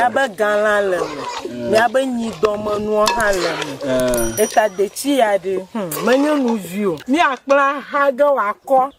Miaba Galalem, Miaba Nidoma no Halem, Eta de Chiadi, many view. Miakla Hago Ako.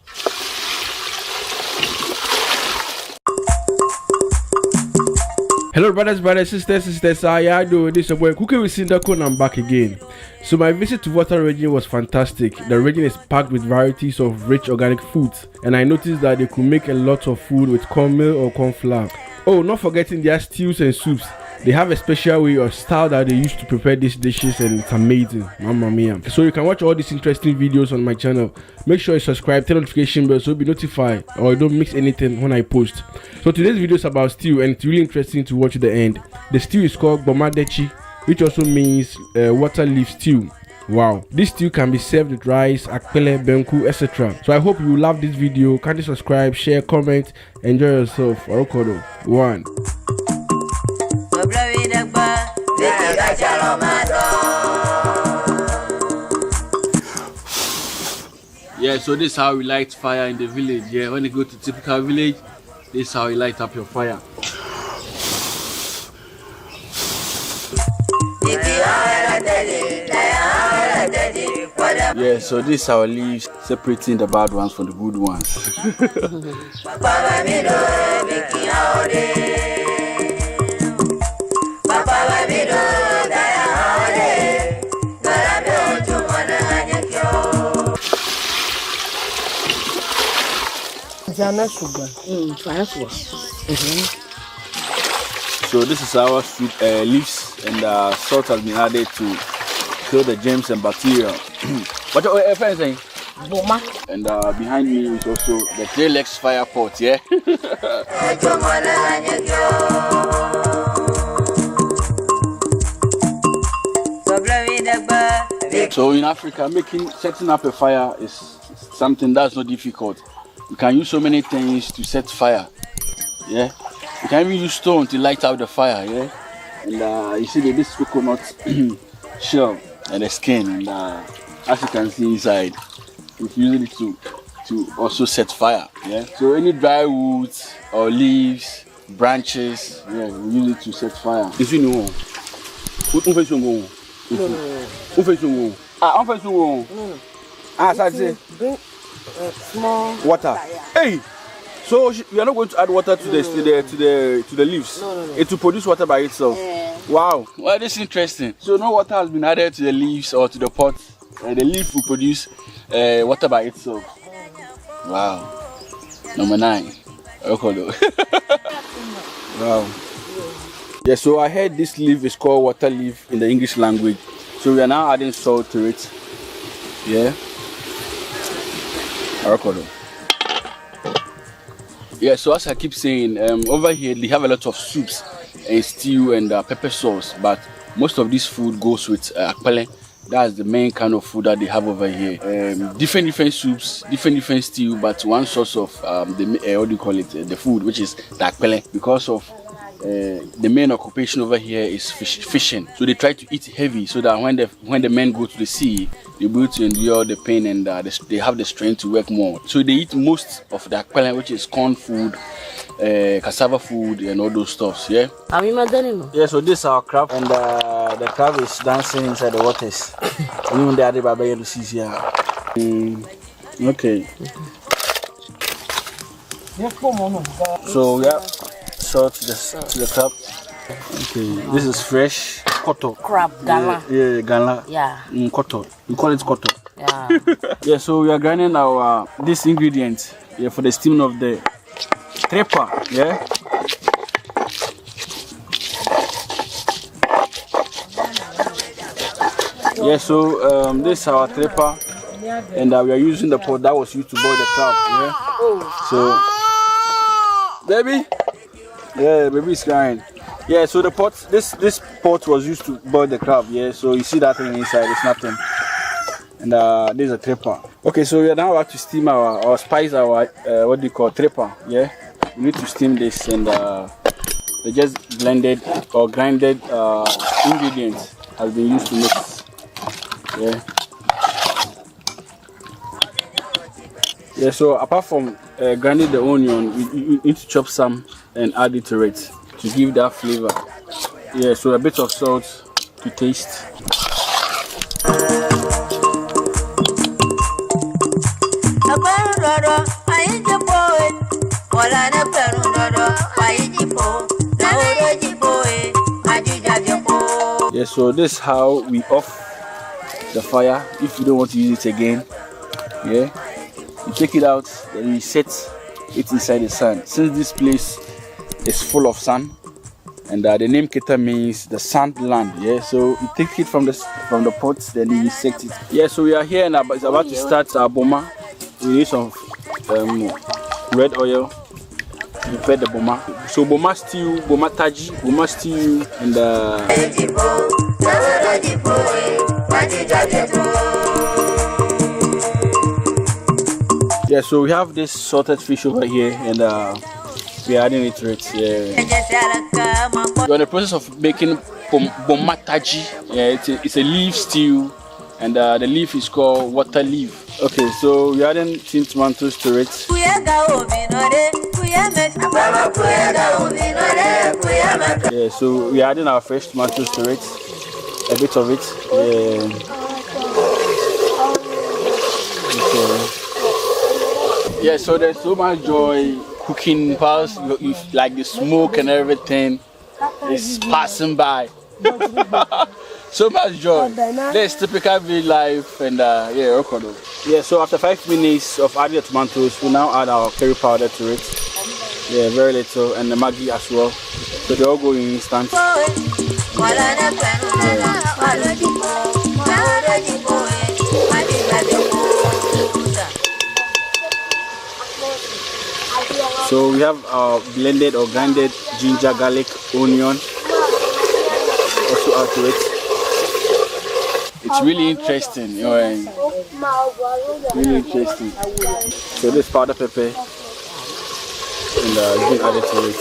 Hello brothers, sisters, how you doing? This is your boy Cookie with Sindako and I'm back again. So my visit to Water region was fantastic. The region is packed with varieties of rich organic foods, and I noticed that they could make a lot of food with cornmeal or corn flour. Oh, not forgetting their stews and soups. They have a special way or style that they use to prepare these dishes, and it's amazing. Mamma mia. So you can watch all these interesting videos on my channel. Make sure you subscribe, turn notification bell so you'll be notified or you don't miss anything when I post. So today's video is about stew, and it's really interesting to watch to the end. The stew is called Gboma Tadi, which also means water leaf stew. Wow, this stew can be served with rice, akpele, benku, etc. So I hope you love this video. Kindly subscribe, share, comment, enjoy yourself. Orokodo. 1. Yeah, so this is how we light fire in the village. Yeah, when you go to typical village, this is how you light up your fire. Yeah, so this is our leaves separating the bad ones from the good ones. So this is our soup leaves, and salt has been added to kill the germs and bacteria. What your friend saying? And behind me is also the 3 legs fire pot, yeah? So in Africa, setting up a fire is something that's not difficult. You can use so many things to set fire, yeah? You can even use stone to light out the fire, yeah? And you see this coconut shell and the skin, and as you can see inside, it's using it to also set fire, yeah? So any dry woods or leaves, branches, yeah, we use it to set fire. Is you know? Small water. Hey, so you are not going to add water to the leaves. No. It will produce water by itself. Yeah. Wow. Well, this is interesting. So no water has been added to the leaves or to the pot. The leaf will produce water by itself. Wow. Number 9. Wow. Yeah. So I heard this leaf is called water leaf in the English language. So we are now adding salt to it. Yeah. Yeah, so as I keep saying, over here they have a lot of soups and stew and pepper sauce, but most of this food goes with akpele. That's the main kind of food that they have over here. Different soups, different stew, but one source of the food, which is the akpele, because of the main occupation over here is fishing. So they try to eat heavy so that when the men go to the sea, they'll be able to endure the pain, and they have the strength to work more. So they eat most of the akpele, which is corn food, cassava food, and all those stuffs. Yeah. Yeah. So this is our crab, and the crab is dancing inside the waters. Even the other baby to see here. Okay. So yeah. Salt to the crab. Okay, this is fresh koto. Crab, gala. Yeah, gala. Yeah. Koto. We call it koto. Yeah. Yeah, so we are grinding our this ingredient for the steaming of the trepa. Yeah. Yeah, so this is our trepa, and we are using the pot that was used to boil the crab. Yeah. So, baby. Yeah, baby is crying. Yeah, so the pot, this pot was used to boil the crab. Yeah, so you see that thing inside, it's nothing. And this is a trepa. Okay, so we are now about to steam or spice our what do you call trepa. Yeah, we need to steam this, and the just blended or grinded ingredients has been used to mix. Yeah. Yeah, so apart from grinding the onion, you need to chop some and add it to it to give that flavor. Yeah, so a bit of salt to taste. Yeah, so this is how we off the fire if you don't want to use it again. Yeah, you take it out, then you set it inside the sun. Since this place is full of sun, and the name Keta means the sand land. Yeah, so you take it from the pot, then you set it. Yeah, so we are here and it's about to start our gboma. We use some red oil to prepare the gboma. So gboma stew, Gboma Tadi, gboma stew, and yeah, so we have this salted fish over here, and we are adding it to it. Yeah. We're in the process of making Gboma Tadi. Yeah, it's a leaf stew, and the leaf is called water leaf. Okay, so we're adding tin tomatoes to it. Yeah, so we're adding our fresh tomatoes to it. A bit of it. Yeah. Okay. Yeah, so there's so much joy cooking, past like the smoke and everything is passing by. So much joy. That's typical village life, and yeah, okay. Yeah, so after 5 minutes of adding the tomatoes, we now add our curry powder to it. Yeah, very little, and the Maggi as well. So they all go in instant. Yeah. So we have our blended or grinded ginger, garlic, onion also add to it. It's really interesting, you know, really interesting. So this powder pepper, and it's been added to it.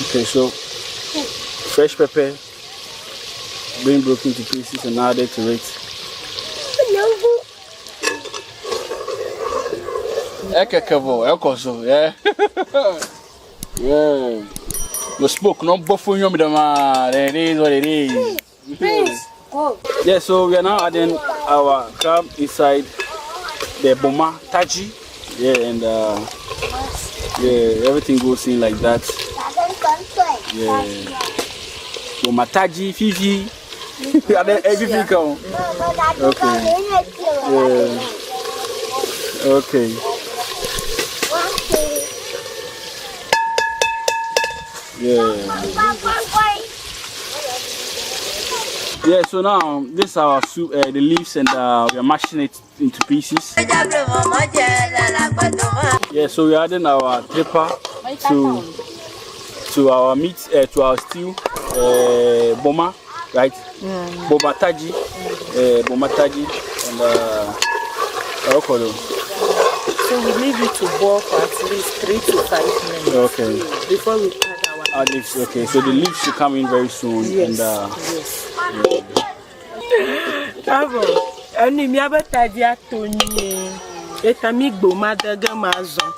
Okay, so fresh pepper being broken to pieces and added to it. Yeah. Yeah. The smoke no buffering you, it is what it is. Yeah, so we are now adding our crab inside the Gboma Tadi. Yeah, and yeah, everything goes in like that. Yeah. Gboma Tadi, Fifi. Everything come. Okay. Yeah. Okay. Yeah. Yeah, so now this is our soup, the leaves, and we are mashing it into pieces. Yeah, so we are adding our tripper to our meat, to our stew, Gboma, right? Gboma Tadi, Gboma Tadi, and avocado. So we leave it to boil for at least 3 to 5 minutes. Okay. Before we add our leaves. Okay, so the leaves should come in very soon. Yes. And yes. Bravo. Ani mi abataji atoni. Etami Gboma daga mazo.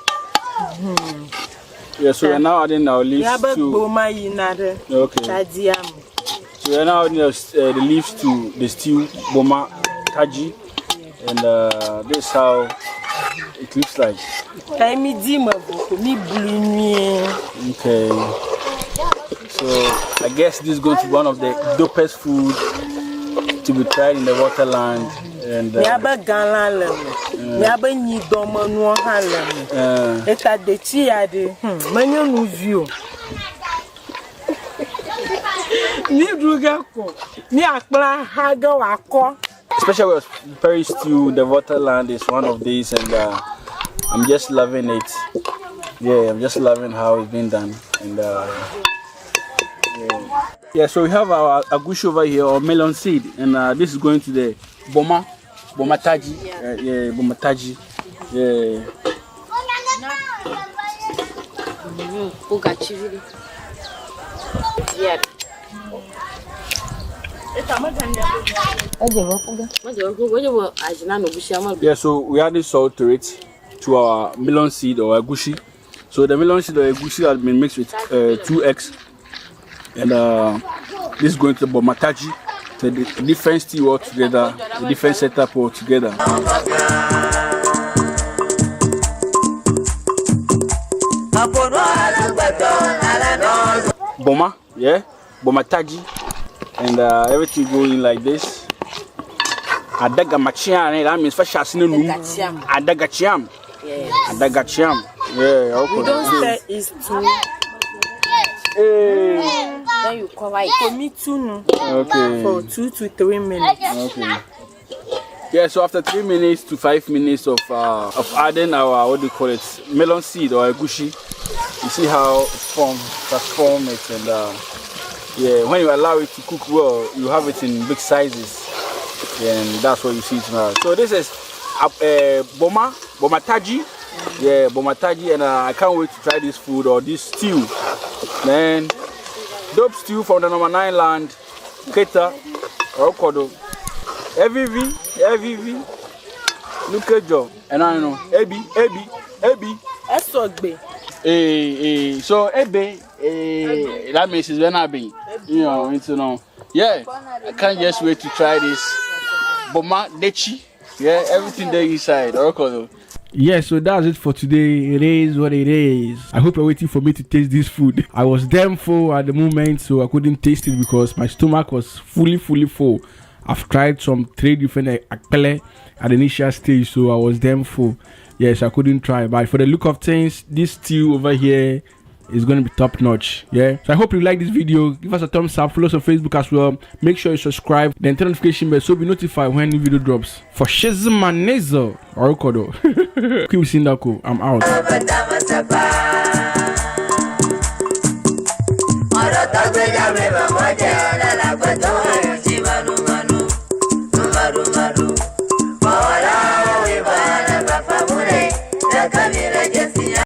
Yeah, so we're now adding our leaves to. Okay. So we're now adding the leaves to the stew Gboma Tadi, and this is how it looks like. Okay. So I guess this is going to be one of the dopest food to be tried in the waterland. And especially with Perry stew, the waterland is one of these, and I'm just loving it. Yeah, I'm just loving how it's been done. And yeah, so we have our agushi over here, or melon seed, and this is going to the Gboma Tadi. Yeah, Gboma Tadi. Yeah. Yeah, so we add this salt to it, to our melon seed or agushi, So the melon seed or egusi has been mixed with 2 eggs, and this is going to the Gboma Tadi. So the different stew all together, the different setup all together. Gboma, yeah, Gboma Tadi, and everything going like this. Adagamachiam, that means for shasino num. Adagachiam. Yes. Adagachiam. Yeah, okay. We don't say it's too. Then you cover it. For me too, okay. For 2 to 3 minutes. Okay. Yeah, so after 3 minutes to 5 minutes of adding our, what do you call it, melon seed or egusi, you see how it transform it, and yeah, when you allow it to cook well, you have it in big sizes, and that's what you see now. So this is Gboma Tadi, yeah, Gboma Tadi, and I can't wait to try this food or this stew. Then dope stew from the number 9 land, Keta or Kodo. EVV, look at Joe, and I know, Ebi. Esogbe. So Ebe, that means it's when I be, you know, yeah, I can't just wait to try this. Gboma Dechi, yeah, everything there inside, or Yeah, so that's it for today. It is what it is. I hope you're waiting for me to taste this food. I was damn full at the moment, so I couldn't taste it because my stomach was fully full. I've tried some 3 different akpele at the initial stage, so I was damn full. Yes, I couldn't try, but for the look of things, this stew over here is going to be top notch. Yeah, so I hope you like this video. Give us a thumbs up, follow us on Facebook as well. Make sure you subscribe, then turn notification bell so you'll be notified when new video drops. For Shizmanezo or Kodo. Keep seeing that cool. I'm out. Maru, maru, maru, maru, maru, maru, maru, maru, maru, maru,